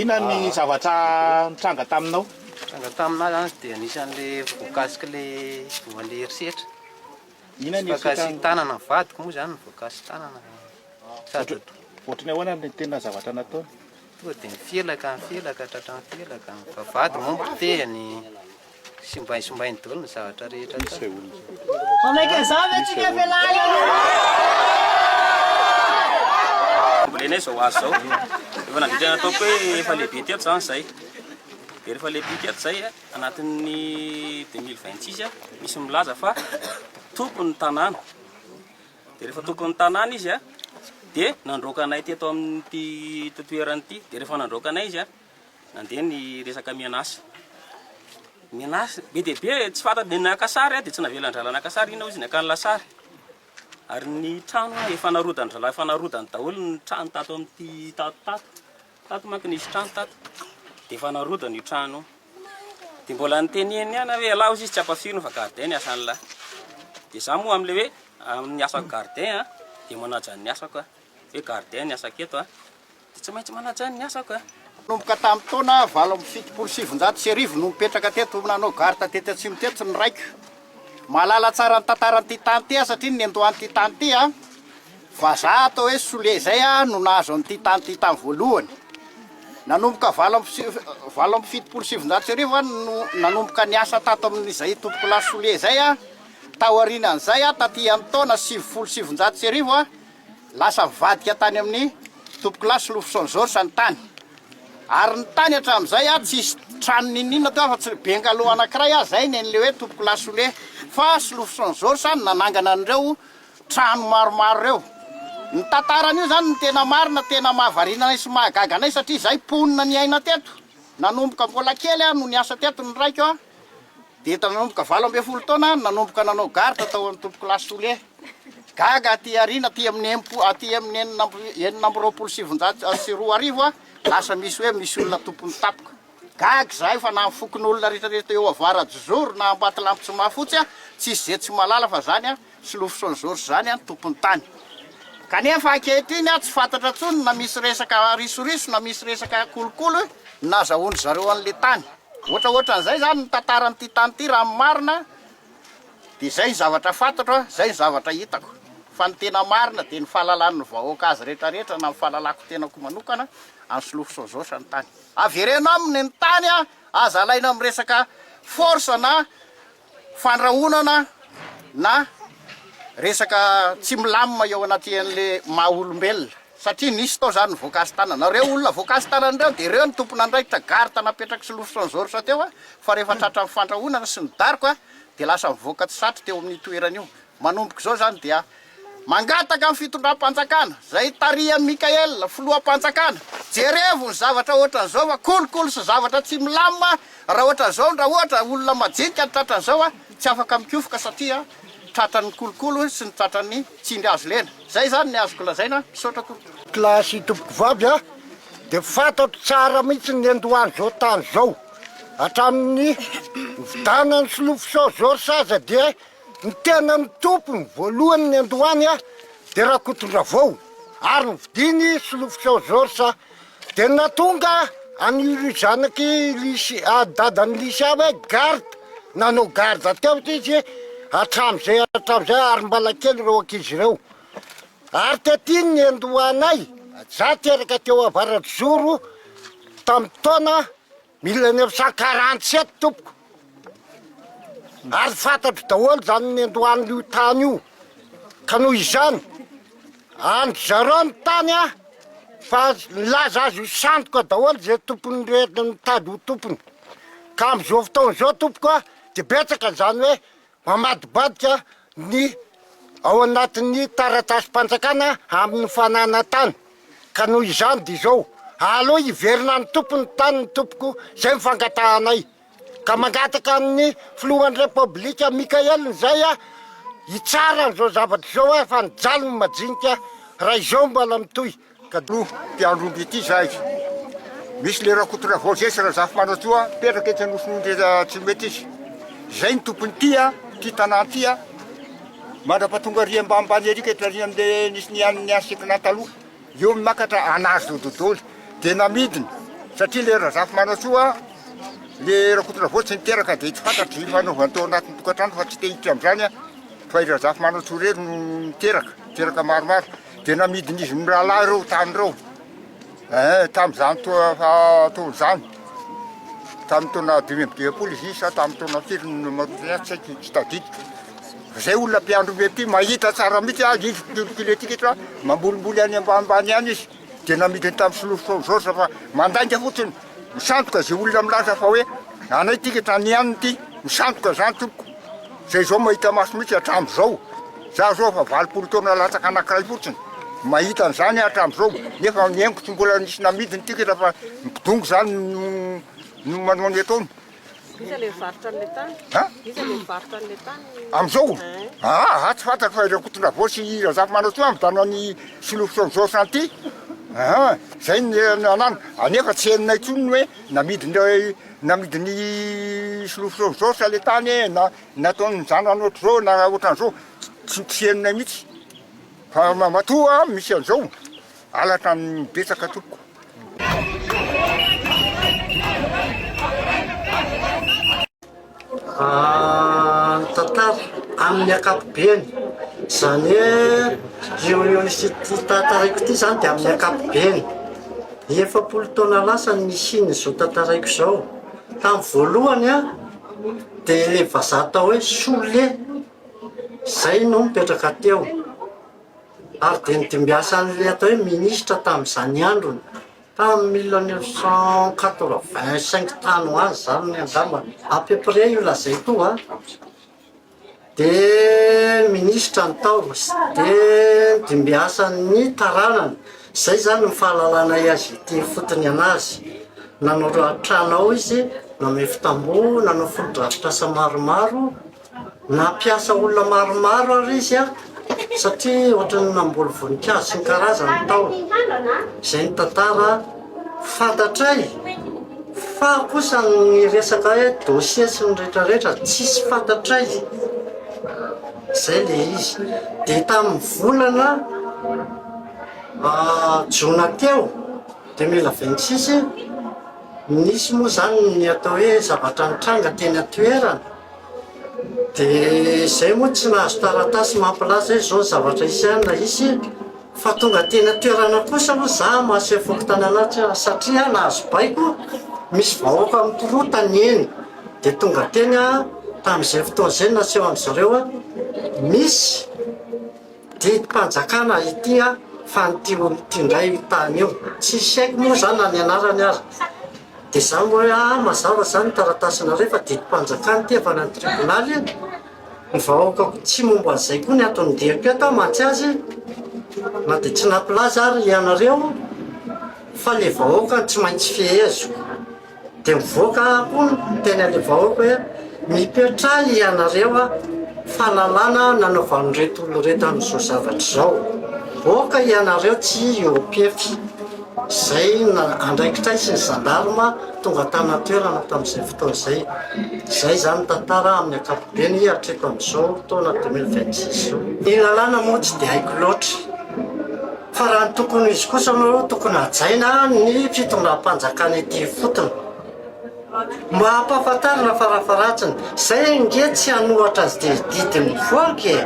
Inona ny zavatra nitranga taminao? Tranga taminah zany dia anisan'le voankazo le voan'le herisetra. Inona ny voankazo tanana vadiko moa zany voankazo tanana. Sady ohatrany ahoana ny tena zavatra nataony? tonga dia mifelaka tratra mifelaka vavady moa mbotehany simbainy daholo ny zavatra rehetra. Mbolenay zao azo zao. Efa nandritra nataoko hoe efa lehibe teto zany zay. Dia rehefa lehibe teto zay anatin'ny 2026 misy milaza fa tompon'ny tanàna. Dia rehefa tompon'ny tanàna izy dia nandroaka anay teto amin'ity toerana ity. Dia rehefa nandroaka anay izy nandeha ny resaka mianasa. Mianasa be dia be tsy fantany dia naka sary dia tsy navela andrala naka sary ina izy naka ny lasary. Ary ny trano efa narodany zalahy efa narodany daholo ny trano tato amin'ity tato manko nisy trano tato dia efa narodany io trano. Dia mbola niteneny ihany hoe alao izy tsy ampafirina fa gardien ny asany lahy. Dia za moa amin'le hoe amin'ny asako gardien dia manaja ny asako hoe gardien ny asako eto dia tsy maintsy manaja ny asako Nomboka tamin'ny taona 7,700 no mipetraka teto nanao garta teto atsimo teto ny raiko. Mahalala tsara ny tantaran'ity tany ty satria ny andohan'ity tany ty vazaha atao hoe Solé zay no nahazo an'ity tany ty tamin'ny voalohany. Nanomboka 7,700 no nanomboka ny asa tato amin'izay tompoko la Solé zay taorianan'izay taty amin'ny taona 7,700 lasa mivadika tany amin'ny tompoko la Solofson George ny tany. Ary ny tany hatramin'izay tsisy trano ninina teo fa tsy bengalow anankiray zay nen'le hoe tompoko la Solé fa Solofson George nanangana an'ireo trano maromaro reo. Ny tantaran'io zany ny tena marina tena mahavarinanay sy mahagaganay satria zay ponina ny aina teto. Nanomboka mbola kely no niasa teto ny raiko dia nanomboka 12 taona nanomboka nanao garta tao amin'ny tompoko la Solé. Gaga aty arina aty amin'ny 1920 lasa misy hoe misy olona tompony tapoka. Gaga zay fa na fokon'olona rehetrarehetra eo Avaradjozoro na Ambatolampy tsy mahafotsy tsisy zay tsy malala fa zany Solofson George zany tompony tany. Kanefa ankehitriny tsy fantatra tsony na misy resaka risoriso na misy resaka kolokolo nazahoany zareo an'le tany. Ohatran'izay zany ny tantaran'ity tany ity raha marina dia zay ny zavatra fantatro zay ny zavatra hitako. Fa ny tena marina dia ny fahalalan'ny vahoaka azy rehetrarehetra na ny fahalalako tenako manokana any Solofson George ny tany. Averena aminy ny tany aza alaina amin'ny resaka force na fandrahonana na resaka tsy milamina eo anaty an'le maha-olombelona satria nisy tao zany voankazo tanana. Reo olona voankazo tanana reo dia reo ny tompona andraikitra garta napetraka Solofson George teo fa rehefa tratra amin'ny fandrahonana sy ny dariko dia lasa mivoaka tsy satry teo amin'ny toerana io. Manomboka izao zany dia mangataka amin'ny fitondram-panjakana zay Taria Mikael filoham-panjakana. Jerevo ny zavatra ohatran'izao fa kolokolo sy zavatra tsy milamina raha ohatran'izao raha ohatra olona majinika ny tratran'izao tsy afaka mikiofoka satria tratran'ny kolokolo sy ny tratran'ny tsindry azo lena. Zay zany ny azoko lazaina misaotra tompoko. Klasy tompoko vavy dia fantatro tsara mihitsy ny andohany zao tany zao hatramin'ny vidanan'ny Solofson George aza dia ny tena ny tompony voalohany ny andohany dia Rakotondravao ary ny vidiny Solofson George dia natonga an'io zanaky dadan'ny Lisa hoe garda nanao garda teo izy hatramin'izay ary mbala kely reo ankizy ireo. Ary tetiny ny andohanay za teraka teo avaratozoro tamin'ny taona 1947 tompoko ary fantatro daholo zany ny andohan'io tany io ka noho izany andro zareo ny tany a fa nilaza azy io sandoka daholo zay tompony rety mitady ho tompony ka am'izao fotaon'izao tompoko a de betsaka zany hoe mamadibadika ny ao anatin'ny taratasy-panjakana amin'ny fanana tany ka noho izany de zao aloha hiverina ny tompony tany ny tompoko zay mifangatahanay ka mangataka amin'ny filohan'ny repoblika Mikael zay a hitsara n'izao zavatra zao a fa nijaly ny majinika raha izao mbala mitoy ka no mpiandromby ity zahay misy le rakotora vozesy raha zafy manatoa peraka etsy nosonondreza tsy mety izy zay ny tompony tia ty tanà tia mandrapatonga ry ambambany arika etrary am'le nisy ny ansikina taloha eo makatra anazy dododoly de namidiny satria le raha zafy manatsoa le rakotora votsy niteraka de tsy fantatry zy fanaovany tao anatin'ny tokantrano fa tsy te hiditra am'zany a fa i raha zafy manatsoa reny no niteraka maromaro de namidiny izy mirahalahy reo tany reo tam'zany taon'zany tamy taona 2020 izy sa tamy taona firy marotany tsy haiko tsy tadidiko zay olona mpiandro mety mahita tsara mihitsy izy kiletiky etra mambolimboly any ambanimbany any izy de namidiny tamy solofozorsa fa mandainga fotsiny misandoka zay olona milaza fa hoe anay tika trany any ty misandoka zany tompoko zay zao mahita maso mihitsy hatram'zao za zao fa 20 taona latsaka anankiray fotsiny mahita an'zany hatram'zao nefa miaingo tsy mbola nisy namidiny tika etra fa mpidongo zany no manony ataony am'zao tsy fantako fa rakotondraha vosy raha zafy manatsoa mitanany solofosozao santy zay nanano anefa tsy heninay tsony hoe namidiny solofosozao sa le tany na nataony zanany ohatr'zao na ohatran'zao tsy heninay mihitsy fa matoa misy an'zao alatra mibetsaka tompoko tantara amin'ny akapobeany zany hoe io tantaraiko ty zany de amin'ny akapobeany 70 taona lasa nisiny zao tantaraiko zao tamy voalohany a de le vazaha atao hoe Sole zay no mipetraka teo ary de nidimbiasa an'le atao hoe ministra tam'zany androny tamy 1985 tany ho azy zany ny angamba à peu près io lazay to a de ministra ny tao de dimbiasan'ny taranany zay zany ny fahalalanay azy ty fotony anazy nanao tranao izy nome fitambo nanao fotodrafitrasa maromaro nampiasa olona maromaro ary izy a satria ohatrany namboly voninkazo sy ny karazany tao zay ny tantara fantatray fa kosa ny resaka hoe dossier sy ny rehetrarehetra tsisy fantatray zay le izy de tamin'ny volana jona teo 2026 nisy moa zany ny atao hoe zavatra nitranga teny atoerana de zay moa tsy nahazo taratasy mampilaza hoe zao zavatra isana izy fa tonga teny atoerana kosa moa za mahaseho fokontany anaty satria nahazo baiko misy vahoaka mitorotany eny de tonga teny a tam'izay fotoana zay naseho am'zareo a misy didim-panjakana ity a fa nity olo tindray tany io tsisy haiko moa zany na ny anarany ary de za moa hoe mazava zany taratasina rehefa didim-panjakana ty avy any tribonaly ny vahoakako tsy momba an'izay koa ny atony diako atao mantsy azy na de tsy nampilaza ary ianareo fa le vahoaka tsy maintsy fiezo de mivoaka koa teny ale vahoaka hoe mipetray ianareo a fahalalana nanaovan'ireto olo reto am'izao zavatra zao voaka ianareo tsy eopefy zay andraikitray sy ny zandarma tonga tana toerana tam'izay fotoana zay zay zany tantara amin'ny akapobeny atreto am'izao taona 2026 ny lalàna moa tsy de haiko loatra fa raha ny tokony izy kosa anao tokony hajaina ny fitondram-panjakana ity fotony mba hampahafantarina farafaratsiny zay nge tsy hanohatra azy de didiny voaky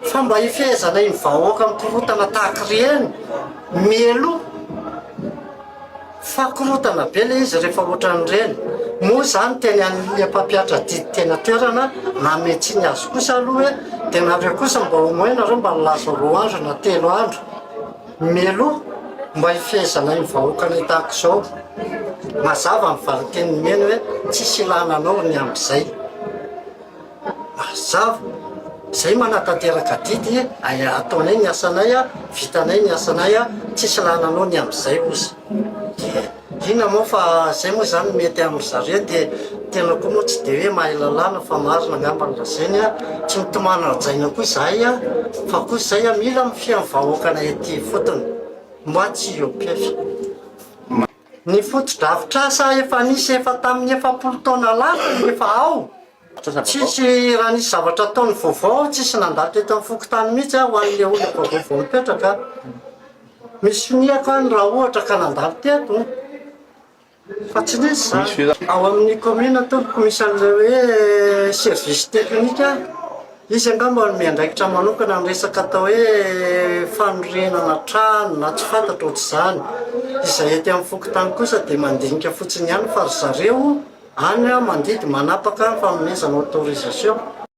fa mba hifehezana iny vahoaka mikorotana tahaka reny melo fa korotana be le izy rehefa ohatran'ireny moa zany teny an'le mpampiatra didy tena toerana na metsy ny azo kosa aloha hoe tenareo kosa mba homoenareo mba nilaza 2 andro na 3 andro melo mba hifehezana iny vahoakana tahaka izao mazava mivariteny meny hoe tsisy ilananao ny am'izay mazava zay manatanteraka didy ataonay ny asanay vitanay ny asanay tsisy lananao ny am'izay kosa ina moa fa zay moa zany mety am'zare dia tena koa moa tsy de hoe mahay lalàna fa marina angamba ny lazeny tsy mitomana ajaina koa zahay fa kosa zay mila mifeha vahoakana ety fotony mba tsy iopefy ny foto-drafitrasa efa nisy efa tamin'ny 70 taona lafa efa ao tsisy raha nisy zavatra ataony vaovao tsisy nandalo teto amin'ny fokotany mihitsy ho an'le olona vaovao mipetraka misy finiako any raha ohatra ka nandalo teto fa tsy nisy zany ao amin'ny commune tompoko misy an'le hoe service technique izy angamba ny miandraikitra manokana ny resaka atao hoe fanorenana trano na tsy fantatra ohatr'izany izay ety amin'ny fokotany kosa dia mandinika fotsiny ihany fa ry zareo any mandidy manapaka fanomezana autorisation